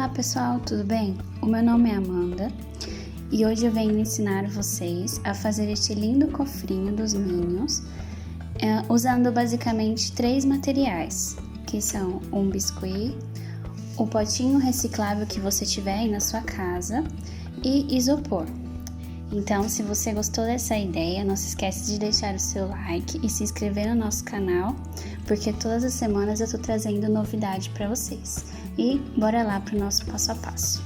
Olá pessoal, tudo bem? O meu nome é Amanda e hoje eu venho ensinar vocês a fazer este lindo cofrinho dos Minions usando basicamente 3 materiais, que são um biscuit, o potinho reciclável que você tiver aí na sua casa e isopor. Então, se você gostou dessa ideia, não se esquece de deixar o seu like e se inscrever no nosso canal, porque todas as semanas eu tô trazendo novidade para vocês. E bora lá pro nosso passo a passo.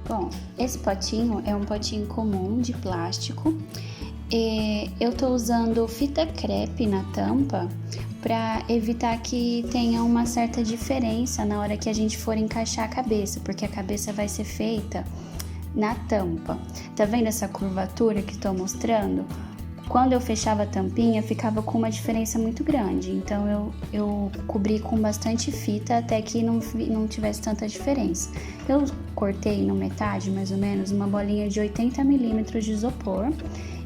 Bom, esse potinho é um potinho comum de plástico. Eu tô usando fita crepe na tampa para evitar que tenha uma certa diferença na hora que a gente for encaixar a cabeça, porque a cabeça vai ser feita na tampa. Tá vendo essa curvatura que tô mostrando? Quando eu fechava a tampinha, ficava com uma diferença muito grande. Então eu cobri com bastante fita até que não tivesse tanta diferença. Eu cortei no metade, mais ou menos, uma bolinha de 80 milímetros de isopor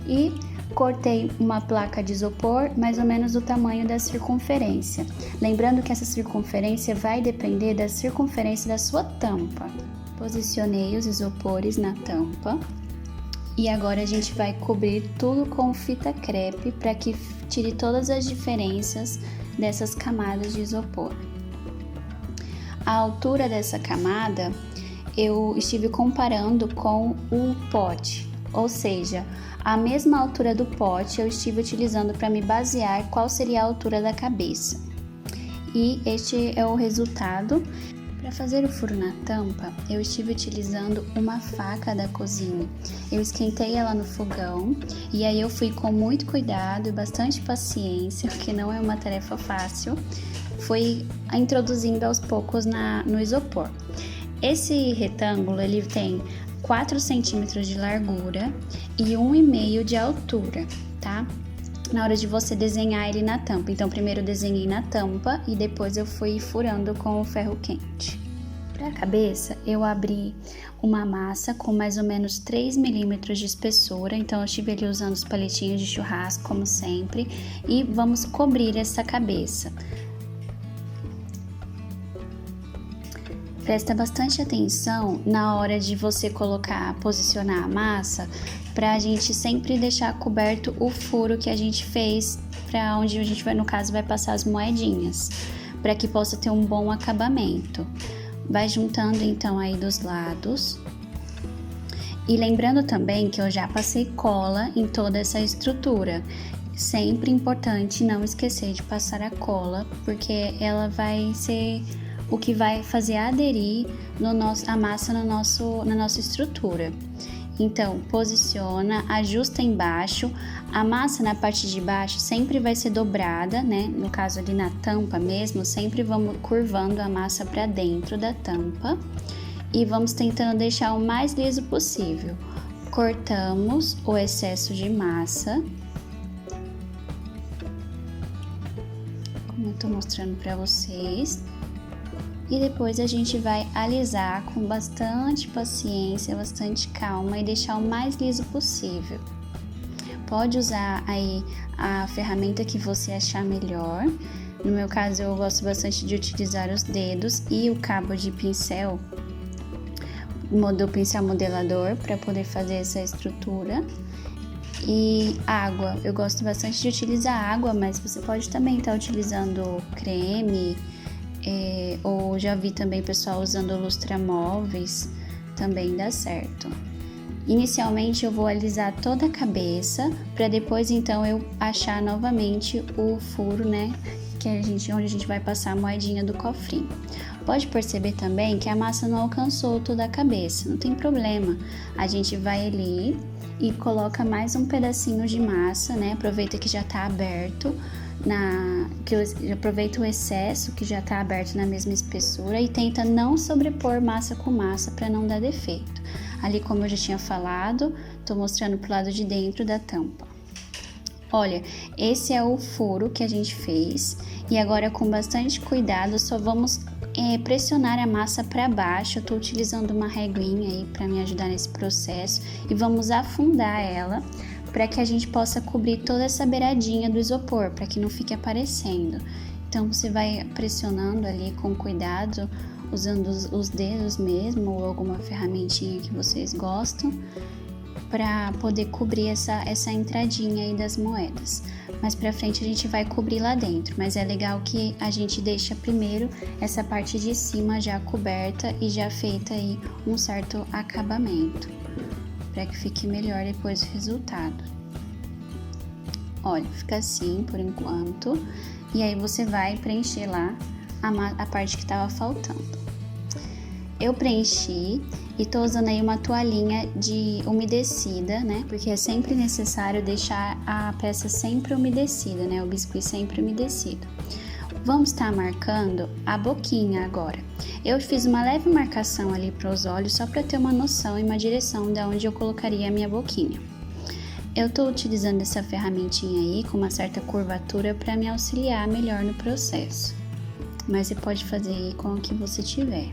e cortei uma placa de isopor mais ou menos do tamanho da circunferência. Lembrando que essa circunferência vai depender da circunferência da sua tampa. Posicionei os isopores na tampa e agora a gente vai cobrir tudo com fita crepe para que tire todas as diferenças dessas camadas de isopor. A altura dessa camada eu estive comparando com o pote, ou seja, a mesma altura do pote eu estive utilizando para me basear qual seria a altura da cabeça. E este é o resultado. Para fazer o furo na tampa, eu estive utilizando uma faca da cozinha. Eu esquentei ela no fogão e aí eu fui com muito cuidado e bastante paciência, porque não é uma tarefa fácil, fui introduzindo aos poucos no isopor. Esse retângulo ele tem 4 centímetros de largura e 1,5 de altura, tá? Na hora de você desenhar ele na tampa. Então, primeiro eu desenhei na tampa e depois eu fui furando com o ferro quente. Para a cabeça, eu abri uma massa com mais ou menos 3 milímetros de espessura. Então, eu estive ali usando os palitinhos de churrasco, como sempre. E vamos cobrir essa cabeça. Presta bastante atenção na hora de você posicionar a massa, para a gente sempre deixar coberto o furo que a gente fez, para onde a gente vai, no caso, vai passar as moedinhas, para que possa ter um bom acabamento. Vai juntando então aí dos lados. E lembrando também que eu já passei cola em toda essa estrutura. Sempre importante não esquecer de passar a cola, porque ela vai ser o que vai fazer aderir a massa na nossa estrutura. Então, posiciona, ajusta embaixo, a massa na parte de baixo sempre vai ser dobrada, né? No caso ali na tampa mesmo, sempre vamos curvando a massa para dentro da tampa e vamos tentando deixar o mais liso possível. Cortamos o excesso de massa, como eu tô mostrando para vocês. E depois a gente vai alisar com bastante paciência, bastante calma e deixar o mais liso possível. Pode usar aí a ferramenta que você achar melhor. No meu caso, eu gosto bastante de utilizar os dedos e o cabo de pincel, do pincel modelador, para poder fazer essa estrutura. E água, eu gosto bastante de utilizar água, mas você pode também estar utilizando creme, ou já vi também pessoal usando lustramóveis, também dá certo. Inicialmente eu vou alisar toda a cabeça, para depois então eu achar novamente o furo, né, onde a gente vai passar a moedinha do cofrinho. Pode perceber também que a massa não alcançou toda a cabeça, não tem problema. A gente vai ali e coloca mais um pedacinho de massa, né, aproveita que já tá aberto, aproveita o excesso que já está aberto na mesma espessura e tenta não sobrepor massa com massa para não dar defeito. Ali, como eu já tinha falado, estou mostrando pro lado de dentro da tampa. Olha, esse é o furo que a gente fez e agora com bastante cuidado só vamos pressionar a massa para baixo. Eu estou utilizando uma reguinha aí para me ajudar nesse processo e vamos afundar ela para que a gente possa cobrir toda essa beiradinha do isopor, para que não fique aparecendo. Então você vai pressionando ali com cuidado, usando os dedos mesmo ou alguma ferramentinha que vocês gostam, para poder cobrir essa entradinha aí das moedas. Mais pra frente a gente vai cobrir lá dentro, mas é legal que a gente deixa primeiro essa parte de cima já coberta e já feita aí um certo acabamento, para que fique melhor depois o resultado. Olha, fica assim por enquanto, e aí você vai preencher lá a parte que estava faltando. Eu preenchi e tô usando aí uma toalhinha de umedecida, né? Porque é sempre necessário deixar a peça sempre umedecida, né? O biscuit sempre umedecido. Vamos estar marcando a boquinha agora. Eu fiz uma leve marcação ali para os olhos, só para ter uma noção e uma direção de onde eu colocaria a minha boquinha. Eu tô utilizando essa ferramentinha aí com uma certa curvatura para me auxiliar melhor no processo. Mas você pode fazer aí com o que você tiver.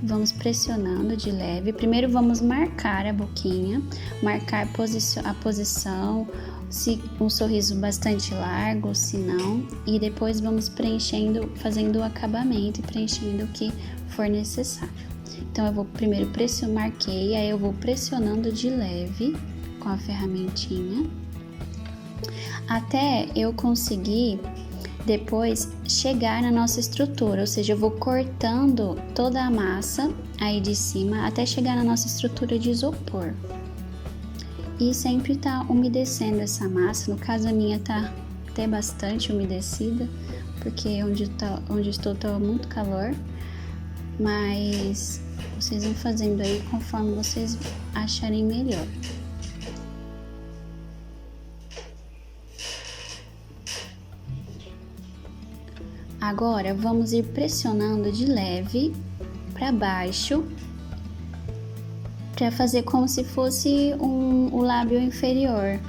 Vamos pressionando de leve. Primeiro vamos marcar a boquinha, marcar a posição, se um sorriso bastante largo, se não, e depois vamos preenchendo, fazendo o acabamento e preenchendo o que for necessário. Então eu vou primeiro marquei, aí eu vou pressionando de leve com a ferramentinha, até eu conseguir depois chegar na nossa estrutura, ou seja, eu vou cortando toda a massa aí de cima até chegar na nossa estrutura de isopor. E sempre tá umedecendo essa massa, no caso a minha tá até bastante umedecida, porque onde estou tá muito calor, mas vocês vão fazendo aí conforme vocês acharem melhor. Agora vamos ir pressionando de leve para baixo, para fazer como se fosse o lábio inferior.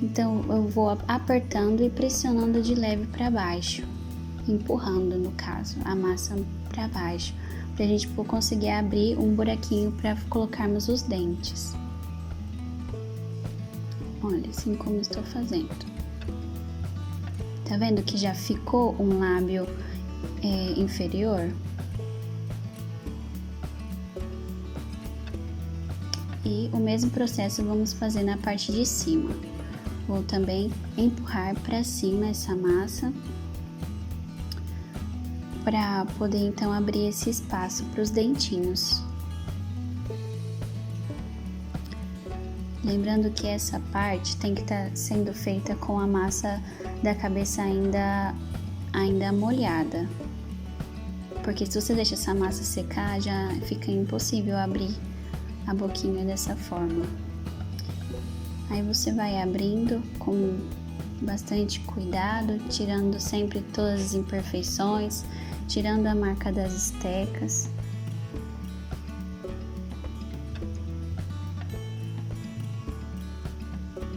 Então eu vou apertando e pressionando de leve para baixo, empurrando no caso a massa para baixo, para a gente conseguir abrir um buraquinho para colocarmos os dentes. Olha, assim como estou fazendo. Tá vendo que já ficou um lábio inferior? E o mesmo processo vamos fazer na parte de cima. Vou também empurrar para cima essa massa para poder então abrir esse espaço para os dentinhos. Lembrando que essa parte tem que estar sendo feita com a massa da cabeça ainda molhada, porque se você deixa essa massa secar, já fica impossível abrir a boquinha dessa forma. Aí você vai abrindo com bastante cuidado, tirando sempre todas as imperfeições, tirando a marca das estecas.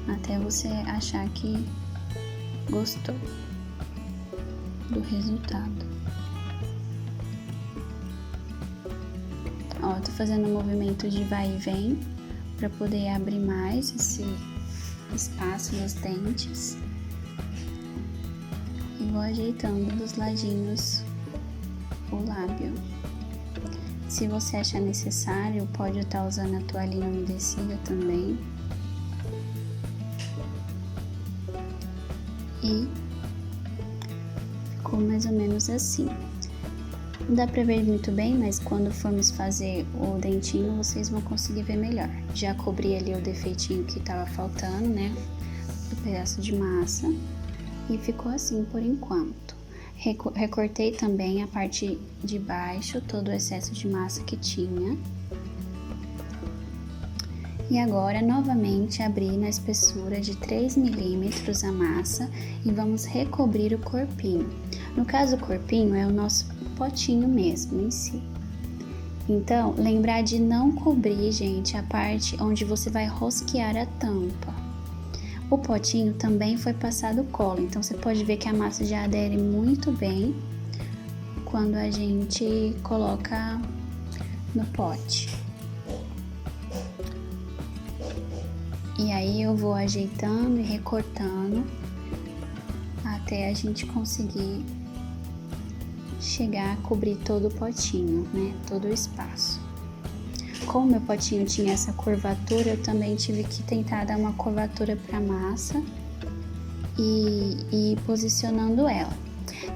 Até você achar que gostou do resultado. Ó, tô fazendo um movimento de vai e vem para poder abrir mais esse espaço nos dentes. E vou ajeitando dos ladinhos o lábio. Se você achar necessário, pode estar usando a toalhinha umedecida também. E ficou mais ou menos assim. Não dá pra ver muito bem, mas quando formos fazer o dentinho, vocês vão conseguir ver melhor. Já cobri ali o defeitinho que tava faltando, né? Do pedaço de massa. E ficou assim por enquanto. Recortei também a parte de baixo, todo o excesso de massa que tinha. E agora, novamente, abrir na espessura de 3 milímetros a massa e vamos recobrir o corpinho. No caso, o corpinho é o nosso potinho mesmo em si. Então, lembrar de não cobrir, gente, a parte onde você vai rosquear a tampa. O potinho também foi passado cola, então você pode ver que a massa já adere muito bem quando a gente coloca no pote. E aí eu vou ajeitando e recortando até até a gente conseguir chegar a cobrir todo o potinho, né? Todo o espaço. Como meu potinho tinha essa curvatura, eu também tive que tentar dar uma curvatura para a massa e ir posicionando ela.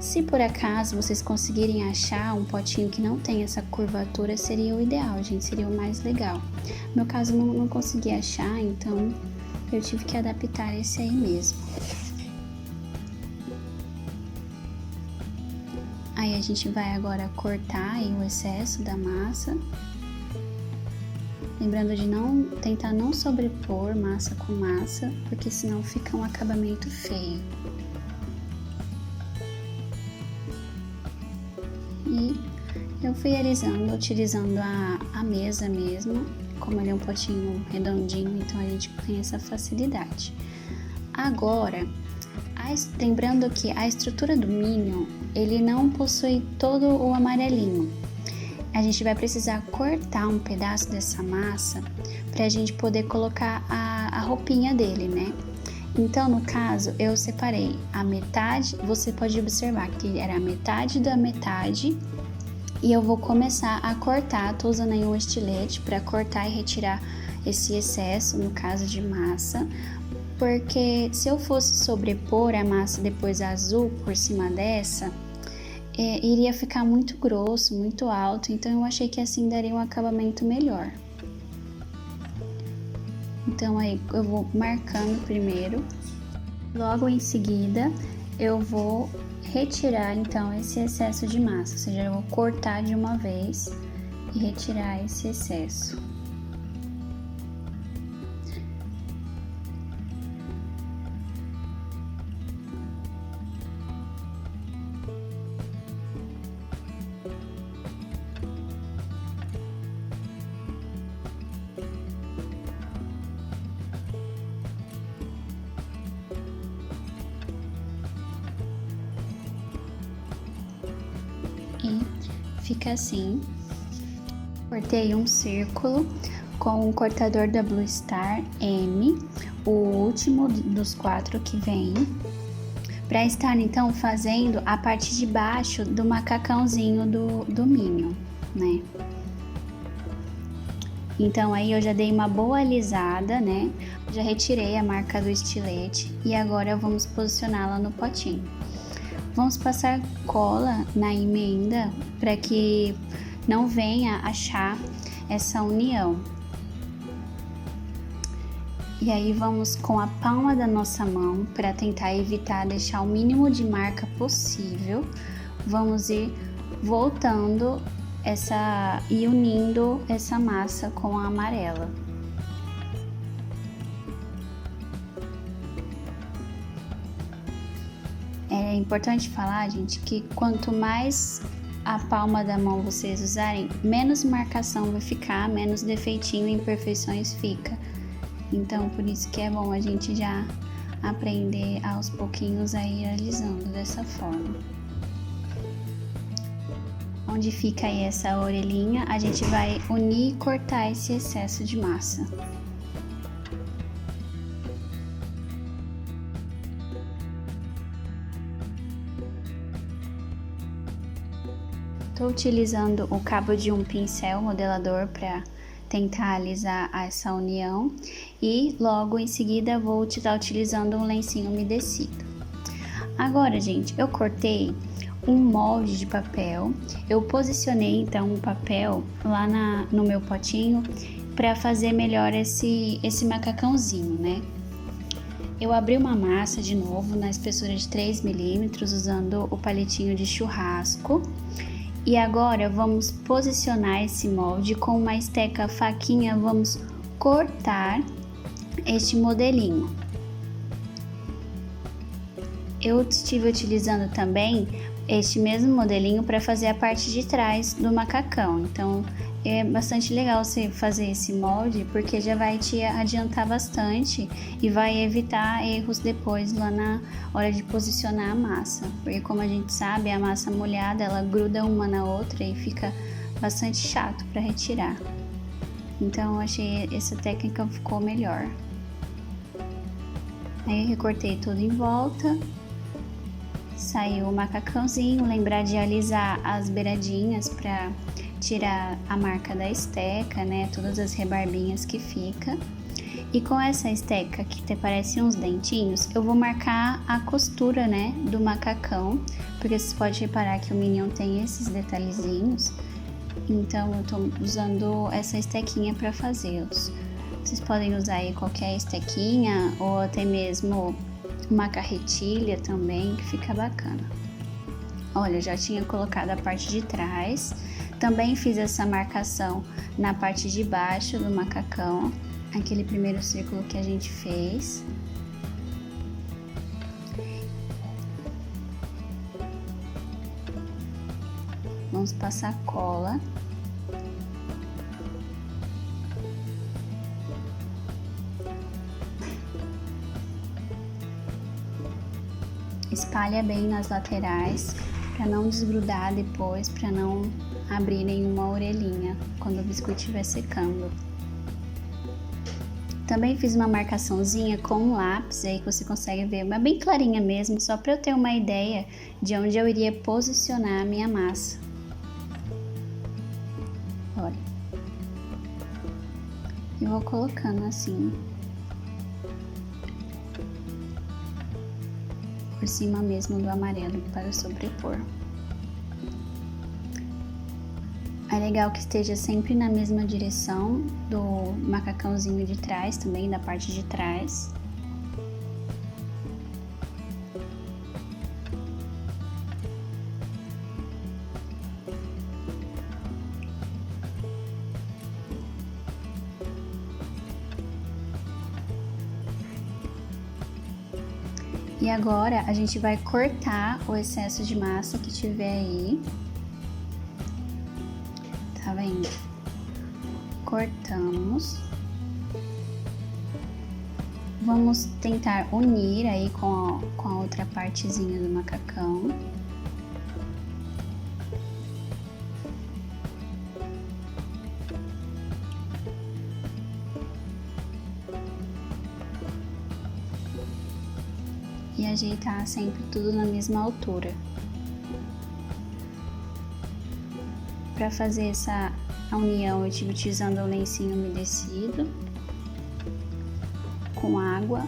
Se por acaso vocês conseguirem achar um potinho que não tem essa curvatura, seria o ideal, gente, seria o mais legal. No meu caso, não consegui achar, então eu tive que adaptar esse aí mesmo. Aí a gente vai agora cortar aí o excesso da massa. Lembrando de tentar não sobrepor massa com massa, porque senão fica um acabamento feio. E eu fui alisando, utilizando a mesa mesmo, como ele é um potinho redondinho, então a gente tem essa facilidade. Agora, lembrando que a estrutura do Minion, ele não possui todo o amarelinho. A gente vai precisar cortar um pedaço dessa massa para a gente poder colocar a roupinha dele, né? Então, no caso, eu separei a metade, você pode observar que era a metade da metade, e eu vou começar a cortar. Tô usando aí um estilete para cortar e retirar esse excesso, no caso de massa, porque se eu fosse sobrepor a massa depois azul por cima dessa, iria ficar muito grosso, muito alto, então eu achei que assim daria um acabamento melhor. Então aí eu vou marcando primeiro, logo em seguida eu vou retirar então esse excesso de massa, ou seja, eu vou cortar de uma vez e retirar esse excesso. E fica assim. Cortei um círculo com o cortador da Blue Star M, o último dos 4 que vem, para estar então fazendo a parte de baixo do macacãozinho do Minion, né? Então aí eu já dei uma boa alisada, né? Já retirei a marca do estilete e agora vamos posicioná-la no potinho. Vamos passar cola na emenda para que não venha achar essa união. E aí vamos com a palma da nossa mão para tentar evitar deixar o mínimo de marca possível. Vamos ir voltando e unindo essa massa com a amarela. É importante falar, gente, que quanto mais a palma da mão vocês usarem, menos marcação vai ficar, menos defeitinho e imperfeições fica. Então, por isso que é bom a gente já aprender aos pouquinhos a ir alisando dessa forma. Onde fica aí essa orelhinha, a gente vai unir e cortar esse excesso de massa. Estou utilizando o cabo de um pincel modelador para tentar alisar essa união e logo em seguida vou estar utilizando um lencinho umedecido. Agora, gente, eu cortei um molde de papel, eu posicionei então o papel lá no meu potinho para fazer melhor esse macacãozinho, né? Eu abri uma massa de novo na espessura de 3 milímetros usando o palitinho de churrasco. E agora vamos posicionar esse molde com uma esteca faquinha, vamos cortar este modelinho. Eu estive utilizando também este mesmo modelinho para fazer a parte de trás do macacão, então é bastante legal você fazer esse molde porque já vai te adiantar bastante e vai evitar erros depois lá na hora de posicionar a massa, porque como a gente sabe, a massa molhada ela gruda uma na outra e fica bastante chato para retirar. Então eu achei essa técnica ficou melhor. Aí eu recortei tudo em volta saiu o macacãozinho, lembrar de alisar as beiradinhas para tirar a marca da esteca, né? Todas as rebarbinhas que fica. E com essa esteca que parece uns dentinhos, eu vou marcar a costura, né, do macacão, porque vocês podem reparar que o Minion tem esses detalhezinhos, então eu tô usando essa estequinha para fazê-los. Vocês podem usar aí qualquer estequinha ou até mesmo uma carretilha também, que fica bacana. Olha, já tinha colocado a parte de trás, também fiz essa marcação na parte de baixo do macacão, aquele primeiro círculo que a gente fez. Vamos passar cola. Espalha bem nas laterais para não desgrudar depois, para não abrir nenhuma orelhinha quando o biscoito estiver secando. Também fiz uma marcaçãozinha com um lápis aí que você consegue ver, mas bem clarinha mesmo, só para eu ter uma ideia de onde eu iria posicionar a minha massa. Olha. E vou colocando assim, por cima mesmo do amarelo para sobrepor. É legal que esteja sempre na mesma direção do macacãozinho de trás, também da parte de trás. E agora a gente vai cortar o excesso de massa que tiver aí. Tá vendo? Cortamos. Vamos tentar unir aí com a outra partezinha do macacão. E ajeitar sempre tudo na mesma altura. Para fazer essa união, eu estive utilizando o lencinho umedecido com água.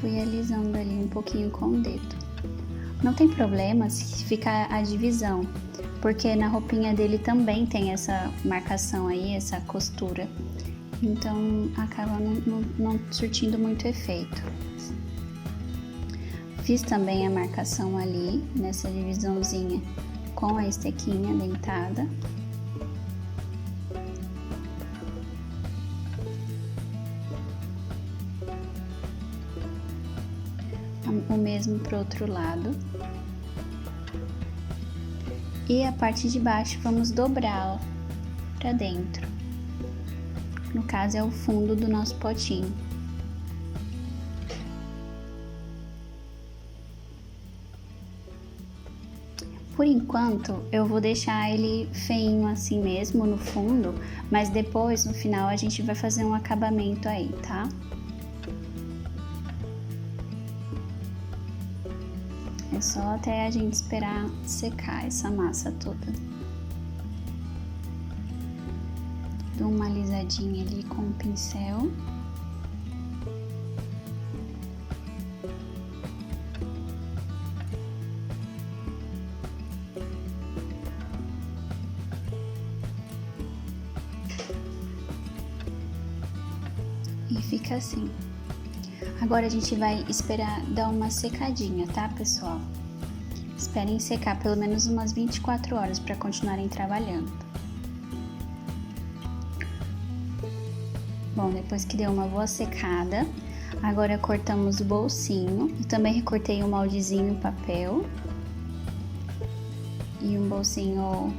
Fui alisando ali um pouquinho com o dedo. Não tem problema se ficar a divisão, porque na roupinha dele também tem essa marcação aí, essa costura. Então acaba não surtindo muito efeito. Fiz também a marcação ali, nessa divisãozinha, com a estequinha dentada. O mesmo pro outro lado. E a parte de baixo vamos dobrá-la para dentro. No caso é o fundo do nosso potinho. Por enquanto, eu vou deixar ele feinho assim mesmo no fundo, mas depois, no final, a gente vai fazer um acabamento aí, tá? É só até a gente esperar secar essa massa toda. Dou uma alisadinha ali com o pincel. E fica assim. Agora a gente vai esperar dar uma secadinha, tá, pessoal? Esperem secar pelo menos umas 24 horas para continuarem trabalhando. Bom, depois que deu uma boa secada, agora cortamos o bolsinho. Eu também recortei um moldezinho papel e um bolsinho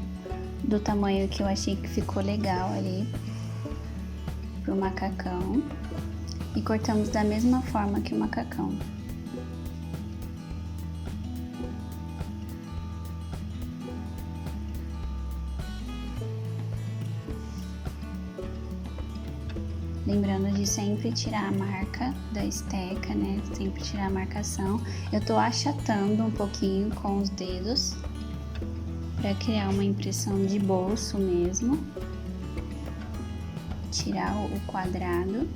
do tamanho que eu achei que ficou legal ali pro macacão. E cortamos da mesma forma que o macacão. Lembrando de sempre tirar a marca da esteca, né? Sempre tirar a marcação. Eu tô achatando um pouquinho com os dedos para criar uma impressão de bolso mesmo. Tirar o quadrado.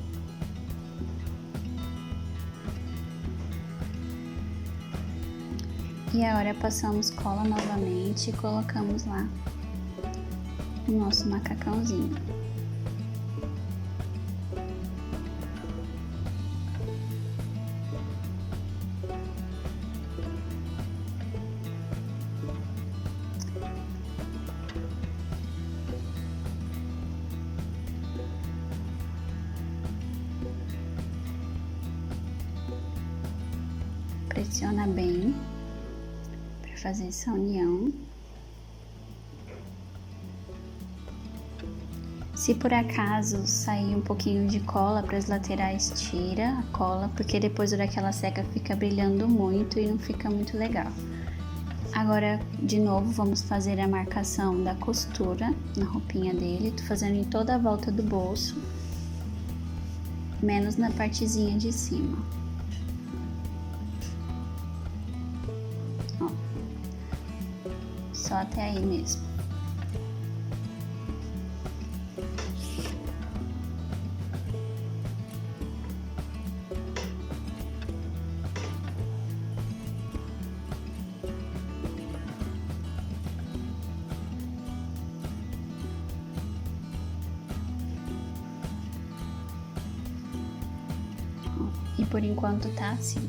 E agora passamos cola novamente e colocamos lá o nosso macacãozinho. Pressiona bem para fazer essa união. Se por acaso sair um pouquinho de cola para as laterais, tira a cola, porque depois daquela seca fica brilhando muito e não fica muito legal. Agora, de novo, vamos fazer a marcação da costura na roupinha dele. Tô fazendo em toda a volta do bolso, menos na partezinha de cima. Ó, só até aí mesmo. E por enquanto tá assim.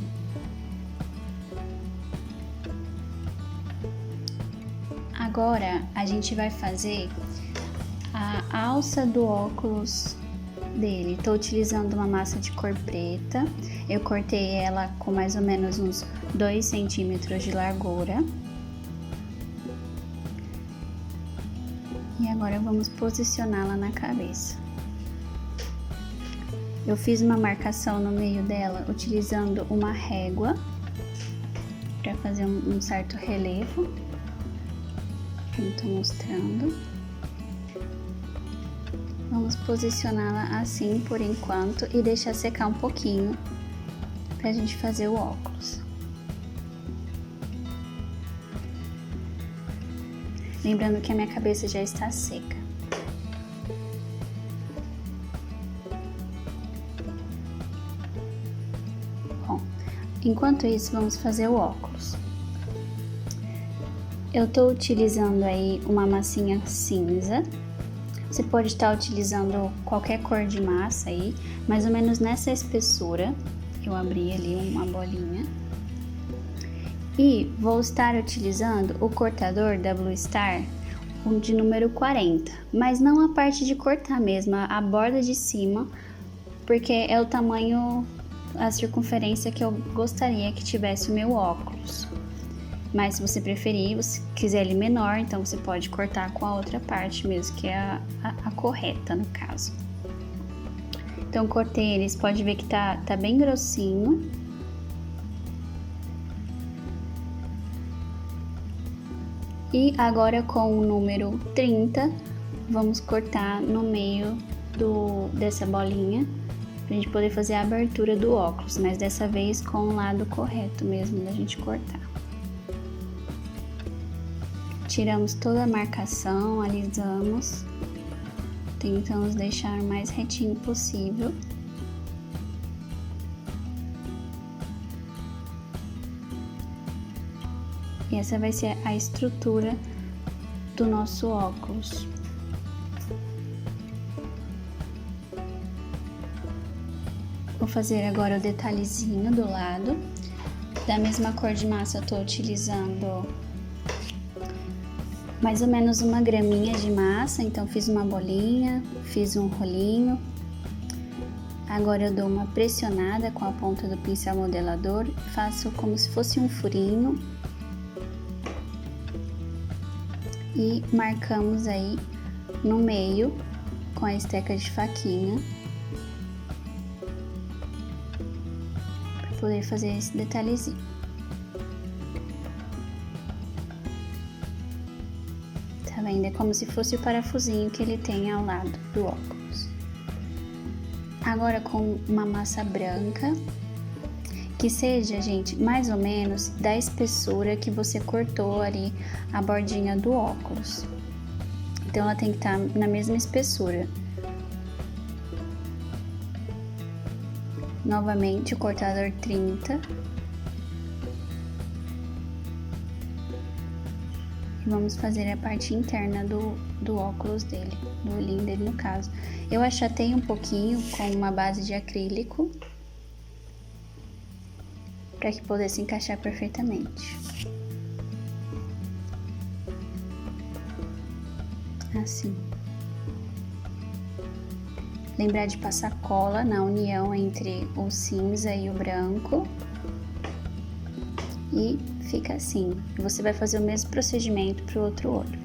Agora a gente vai fazer a alça do óculos dele. Tô utilizando uma massa de cor preta. Eu cortei ela com mais ou menos uns 2 centímetros de largura. E agora vamos posicioná-la na cabeça. Eu fiz uma marcação no meio dela utilizando uma régua para fazer um certo relevo. Eu tô mostrando. Vamos posicioná-la assim por enquanto e deixar secar um pouquinho pra gente fazer o óculos. Lembrando que a minha cabeça já está seca. Enquanto isso, vamos fazer o óculos. Eu tô utilizando aí uma massinha cinza. Você pode estar utilizando qualquer cor de massa aí, mais ou menos nessa espessura. Eu abri ali uma bolinha. E vou estar utilizando o cortador da Blue Star, o de número 40. Mas não a parte de cortar mesmo, a borda de cima, porque é o tamanho, a circunferência que eu gostaria que tivesse o meu óculos. Mas se você preferir, se quiser ele menor, então você pode cortar com a outra parte mesmo, que é a correta no caso. Então cortei eles, pode ver que tá bem grossinho. E agora com o número 30, vamos cortar no meio dessa bolinha, pra gente poder fazer a abertura do óculos, mas dessa vez com o lado correto mesmo da gente cortar. Tiramos toda a marcação, alisamos, tentamos deixar o mais retinho possível. E essa vai ser a estrutura do nosso óculos. Vou fazer agora o detalhezinho do lado. Da mesma cor de massa, eu tô utilizando mais ou menos 1 graminha de massa. Então, fiz uma bolinha, fiz um rolinho. Agora eu dou uma pressionada com a ponta do pincel modelador. Faço como se fosse um furinho. E marcamos aí no meio com a esteca de faquinha. Poder fazer esse detalhezinho. Tá vendo? É como se fosse o parafusinho que ele tem ao lado do óculos. Agora com uma massa branca, que seja, gente, mais ou menos da espessura que você cortou ali a bordinha do óculos. Então ela tem que estar na mesma espessura. Novamente o cortador 30. E vamos fazer a parte interna do óculos dele, do olhinho dele no caso. Eu achatei um pouquinho com uma base de acrílico, para que pudesse encaixar perfeitamente. Assim. Lembrar de passar cola na união entre o cinza e o branco. E fica assim. Você vai fazer o mesmo procedimento para o outro olho.